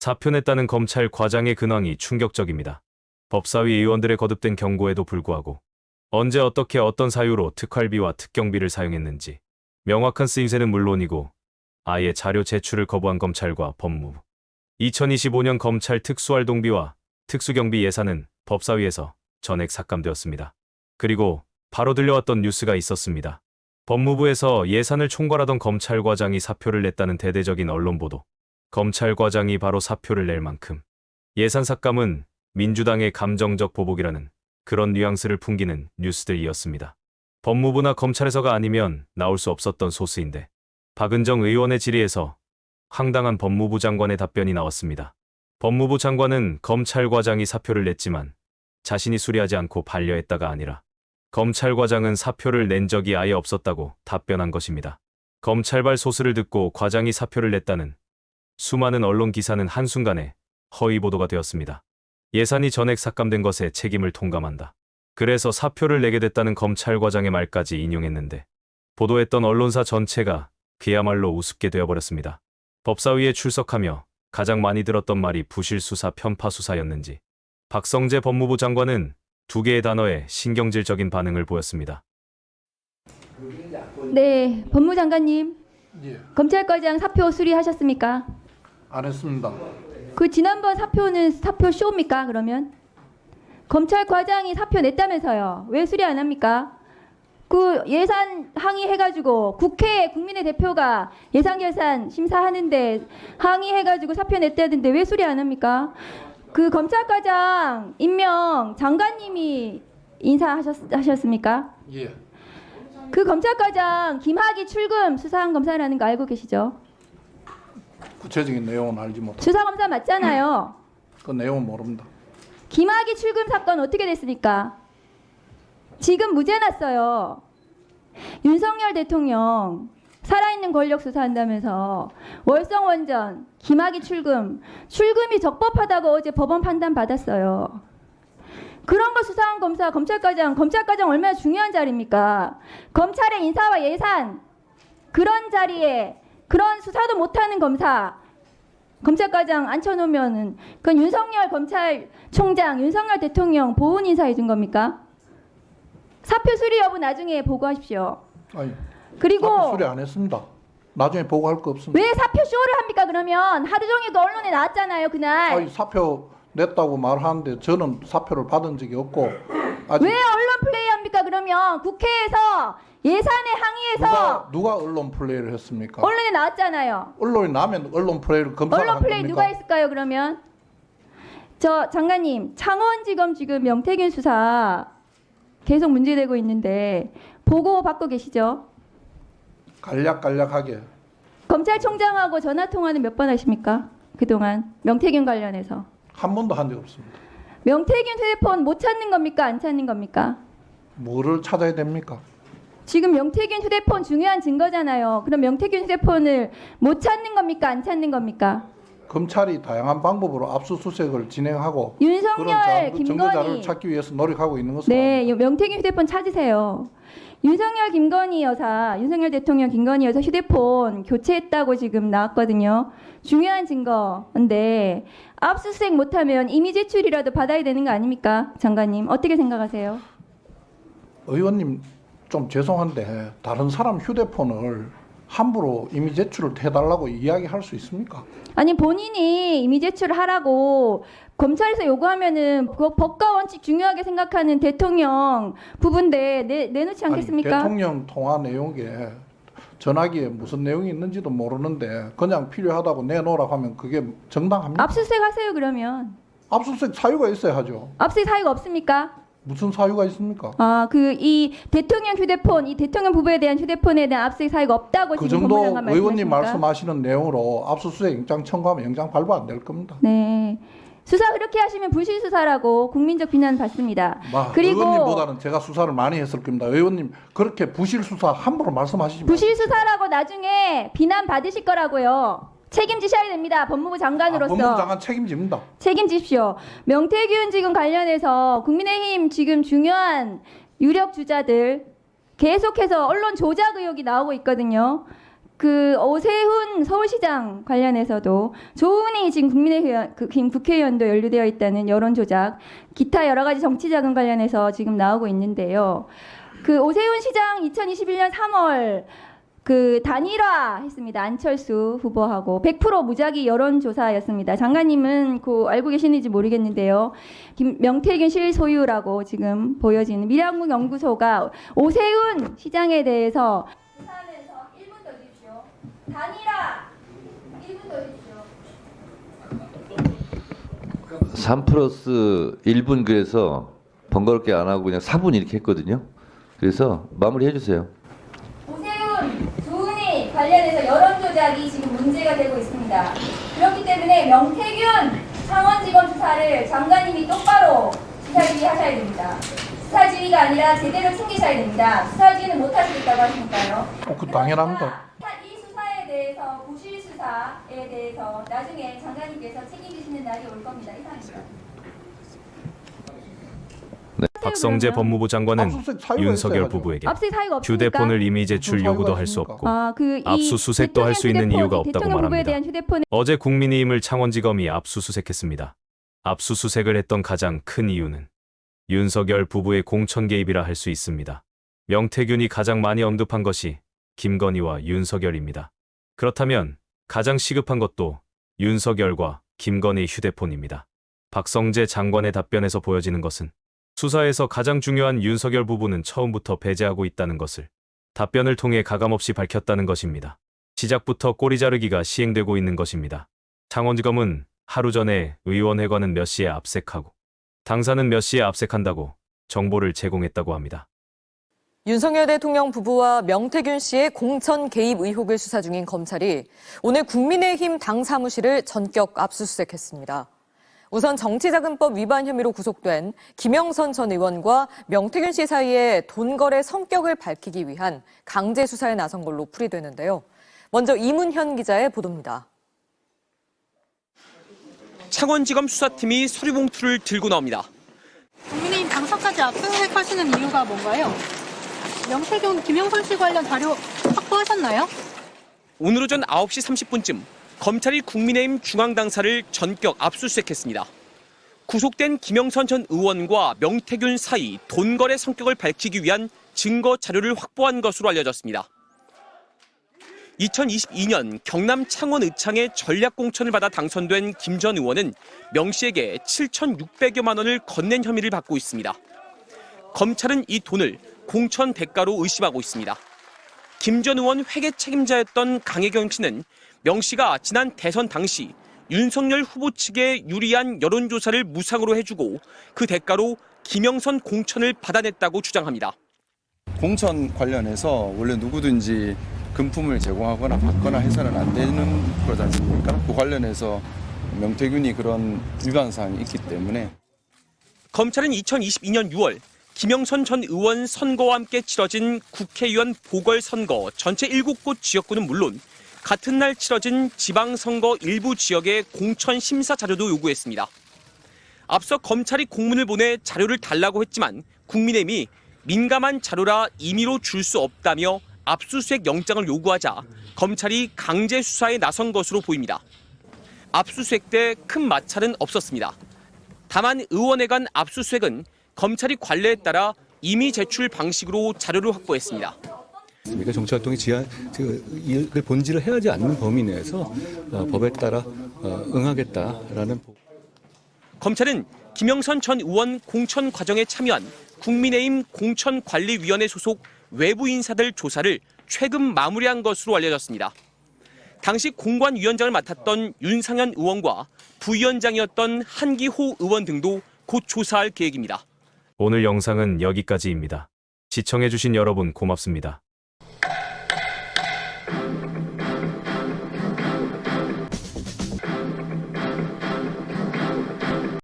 사표 냈다는 검찰 과장의 근황이 충격적입니다. 법사위 의원들의 거듭된 경고에도 불구하고 언제 어떻게 어떤 사유로 특활비와 특경비를 사용했는지 명확한 쓰임새는 물론이고 아예 자료 제출을 거부한 검찰과 법무부. 2025년 검찰 특수활동비와 특수경비 예산은 법사위에서 전액 삭감되었습니다. 그리고 바로 들려왔던 뉴스가 있었습니다. 법무부에서 예산을 총괄하던 검찰과장이 사표를 냈다는 대대적인 언론 보도. 검찰과장이 바로 사표를 낼 만큼 예산 삭감은 민주당의 감정적 보복이라는 그런 뉘앙스를 풍기는 뉴스들이었습니다. 법무부나 검찰에서가 아니면 나올 수 없었던 소스인데 박은정 의원의 질의에서 황당한 법무부 장관의 답변이 나왔습니다. 법무부 장관은 검찰과장이 사표를 냈지만 자신이 수리하지 않고 반려했다가 아니라 검찰과장은 사표를 낸 적이 아예 없었다고 답변한 것입니다. 검찰발 소스를 듣고 과장이 사표를 냈다는 수많은 언론 기사는 한순간에 허위 보도가 되었습니다. 예산이 전액 삭감된 것에 책임을 통감한다. 그래서 사표를 내게 됐다는 검찰과장의 말까지 인용했는데 보도했던 언론사 전체가 그야말로 우습게 되어버렸습니다. 법사위에 출석하며 가장 많이 들었던 말이 부실수사, 편파수사였는지 박성재 법무부 장관은 두 개의 단어에 신경질적인 반응을 보였습니다. 네, 법무부 장관님. 예, 검찰과장 사표 수리하셨습니까? 안 했습니다. 그 지난번 사표는 사표 쇼입니까? 그러면 검찰과장이 사표 냈다면서요. 왜 수리 안 합니까? 그 예산 항의해가지고 국회에 국민의 대표가 예산결산 심사하는데 항의해가지고 사표 냈다던데 왜 수리 안 합니까? 그 검찰과장 임명 장관님이 인사하셨습니까? 예, 그 검찰과장 김학의 출금 수사한 검사라는 거 알고 계시죠? 구체적인 내용은 알지 못합니다. 수사검사 맞잖아요. 그 내용은 모릅니다. 김학의 출금 사건 어떻게 됐습니까? 지금 무죄 났어요. 윤석열 대통령 살아있는 권력 수사한다면서 월성원전, 김학의 출금이 적법하다고 어제 법원 판단 받았어요. 그런 거 수사한 검사, 검찰과장 얼마나 중요한 자리입니까? 검찰의 인사와 예산, 그런 자리에 그런 수사도 못하는 검찰과장 앉혀놓으면은 그건 윤석열 검찰총장, 윤석열 대통령 보훈 인사해 준 겁니까? 사표 수리 여부 나중에 보고하십시오. 아니, 그리고 사표 수리 안 했습니다. 나중에 보고할 거 없습니다. 왜 사표 쇼를 합니까? 그러면 하루 종일 그 언론에 나왔잖아요, 그날. 아니, 사표 냈다고 말하는데 저는 사표를 받은 적이 없고 아직 왜 언론 플레이 합니까? 그러면 국회에서 예산에 항의해서 누가 언론 플레이를 했습니까? 언론에 나왔잖아요. 언론이 나면 언론 플레이를 검사가 언론 한 플레이 겁니까? 누가 했을까요? 그러면 저 장관님, 창원지검 지금 명태균 수사 계속 문제되고 있는데 보고 받고 계시죠? 간략간략하게 검찰총장하고 전화 통화는 몇 번 하십니까? 그동안 명태균 관련해서 한 번도 한 적 없습니다. 명태균 휴대폰 못 찾는 겁니까? 안 찾는 겁니까? 뭐를 찾아야 됩니까? 지금 명태균 휴대폰 중요한 증거잖아요. 그럼 명태균 휴대폰을 못 찾는 겁니까? 안 찾는 겁니까? 검찰이 다양한 방법으로 압수수색을 진행하고 윤석열, 그런 증거자를 김건희. 찾기 위해서 노력하고 있는 것은 네, 명태균 휴대폰 찾으세요. 윤석열 대통령 김건희 여사 휴대폰 교체했다고 지금 나왔거든요. 중요한 증거인데 압수수색 못하면 이미 제출이라도 받아야 되는 거 아닙니까? 장관님 어떻게 생각하세요? 의원님 좀 죄송한데 다른 사람 휴대폰을 함부로 이미 제출을 해달라고 이야기할 수 있습니까? 아니 본인이 이미 제출을 하라고 검찰에서 요구하면은 그 법과 원칙 중요하게 생각하는 대통령 부분인데 내놓지 않겠습니까? 아니, 대통령 통화 내용에 전화기에 무슨 내용이 있는지도 모르는데 그냥 필요하다고 내놓으라고 하면 그게 정당합니까? 압수수색 하세요 그러면. 압수수색 사유가 있어야 하죠. 압수수색 사유가 없습니까? 무슨 사유가 있습니까? 아, 이 대통령 휴대폰, 이 대통령 부부에 대한 휴대폰에 대한 압수수색 사유가 없다고 그 지금 정도 법무장관 의원님 말씀하십니까? 말씀하시는 내용으로 압수수색 영장 청구하면 영장 발부 안 될 겁니다. 네. 수사 그렇게 하시면 불실 수사라고 국민적 비난 받습니다. 그리고 의원님보다는 제가 수사를 많이 했을 겁니다. 의원님 그렇게 부실 수사 함부로 말씀하시지 마세요. 부실 수사라고 나중에 비난 받으실 거라고요. 책임지셔야 됩니다. 법무부 장관으로서. 법무부 장관 책임집니다. 책임지십시오. 명태균 지금 관련해서 국민의힘 지금 중요한 유력 주자들 계속해서 언론 조작 의혹이 나오고 있거든요. 그 오세훈 서울시장 관련해서도 조은희 지금 국회의원도 연루되어 있다는 여론 조작, 기타 여러 가지 정치 자금 관련해서 지금 나오고 있는데요. 그 오세훈 시장 2021년 3월 그 단일화했습니다. 안철수 후보하고 100% 무작위 여론조사였습니다. 장관님은 그 알고 계시는지 모르겠는데요. 명태균 실소유라고 지금 보여지는 미래한국 연구소가 오세훈 시장에 대해서 조사하면서 1분 더 주십시오. 단일화 1분 더 주십시오. 3+1분 그래서 번거롭게 안 하고 그냥 4분 이렇게 했거든요. 그래서 마무리해 주세요. 조은희 관련해서 여론 조작이 지금 문제가 되고 있습니다. 그렇기 때문에 명태균 창원지검 수사를 장관님이 똑바로 수사지휘 하셔야 됩니다. 수사지휘가 아니라 제대로 챙기셔야 됩니다. 수사지휘는 못 하시겠다고 하시니까요. 그 당연합니다. 이 수사에 대해서 부실 수사에 대해서 나중에 장관님께서 책임지시는 날이 올 겁니다. 이상입니다. 박성재 법무부 장관은 압수수색 사유가 윤석열 있어야죠. 부부에게 압수수색 사유가 없습니까? 휴대폰을 이미 제출 무슨 요구도 사유가 할 수 있습니까? 없고 이 압수수색도 할 수 있는 대통령 이유가 휴대폰, 없다고 대통령 후보에 말합니다. 대한 휴대폰을 어제 국민의힘을 창원지검이 압수수색했습니다. 압수수색을 했던 가장 큰 이유는 윤석열 부부의 공천 개입이라 할 수 있습니다. 명태균이 가장 많이 언급한 것이 김건희와 윤석열입니다. 그렇다면 가장 시급한 것도 윤석열과 김건희 휴대폰입니다. 박성재 장관의 답변에서 보여지는 것은 수사에서 가장 중요한 윤석열 부부는 처음부터 배제하고 있다는 것을 답변을 통해 가감없이 밝혔다는 것입니다. 시작부터 꼬리 자르기가 시행되고 있는 것입니다. 창원지검은 하루 전에 의원회관은 몇 시에 압색하고 당사는 몇 시에 압색한다고 정보를 제공했다고 합니다. 윤석열 대통령 부부와 명태균 씨의 공천 개입 의혹을 수사 중인 검찰이 오늘 국민의힘 당 사무실을 전격 압수수색했습니다. 우선 정치자금법 위반 혐의로 구속된 김영선 전 의원과 명태균 씨 사이의 돈거래 성격을 밝히기 위한 강제 수사에 나선 걸로 풀이되는데요. 먼저 이문현 기자의 보도입니다. 창원지검 수사팀이 서류봉투를 들고 나옵니다. 국민의힘 당사까지 압수수색하시는 이유가 뭔가요? 명태균, 김영선 씨 관련 자료 확보하셨나요? 오늘 오전 9시 30분쯤 검찰이 국민의힘 중앙당사를 전격 압수수색했습니다. 구속된 김영선 전 의원과 명태균 사이 돈거래 성격을 밝히기 위한 증거 자료를 확보한 것으로 알려졌습니다. 2022년 경남 창원 의창에 전략공천을 받아 당선된 김 전 의원은 명 씨에게 7,600여만 원을 건넨 혐의를 받고 있습니다. 검찰은 이 돈을 공천 대가로 의심하고 있습니다. 김 전 의원 회계 책임자였던 강혜경 씨는 명 씨가 지난 대선 당시 윤석열 후보 측에 유리한 여론조사를 무상으로 해주고 그 대가로 김영선 공천을 받아냈다고 주장합니다. 공천 관련해서 원래 누구든지 금품을 제공하거나 받거나 해서는 안 되는 거지 않습니까? 그 관련해서 명태균이 그런 위반 사항이 있기 때문에 검찰은 2022년 6월 김영선 전 의원 선거와 함께 치러진 국회의원 보궐선거 전체 7곳 지역구는 물론 같은 날 치러진 지방선거 일부 지역의 공천 심사 자료도 요구했습니다. 앞서 검찰이 공문을 보내 자료를 달라고 했지만 국민의힘이 민감한 자료라 임의로 줄 수 없다며 압수수색 영장을 요구하자 검찰이 강제 수사에 나선 것으로 보입니다. 압수수색 때 큰 마찰은 없었습니다. 다만 의원회관 압수수색은 검찰이 관례에 따라 임의 제출 방식으로 자료를 확보했습니다. 정치활동이 그 본질을 해하지 않는 범위 내에서 법에 따라 응하겠다라는. 검찰은 김영선 전 의원 공천 과정에 참여한 국민의힘 공천관리위원회 소속 외부 인사들 조사를 최근 마무리한 것으로 알려졌습니다. 당시 공관위원장을 맡았던 윤상현 의원과 부위원장이었던 한기호 의원 등도 곧 조사할 계획입니다. 오늘 영상은 여기까지입니다. 시청해주신 여러분 고맙습니다.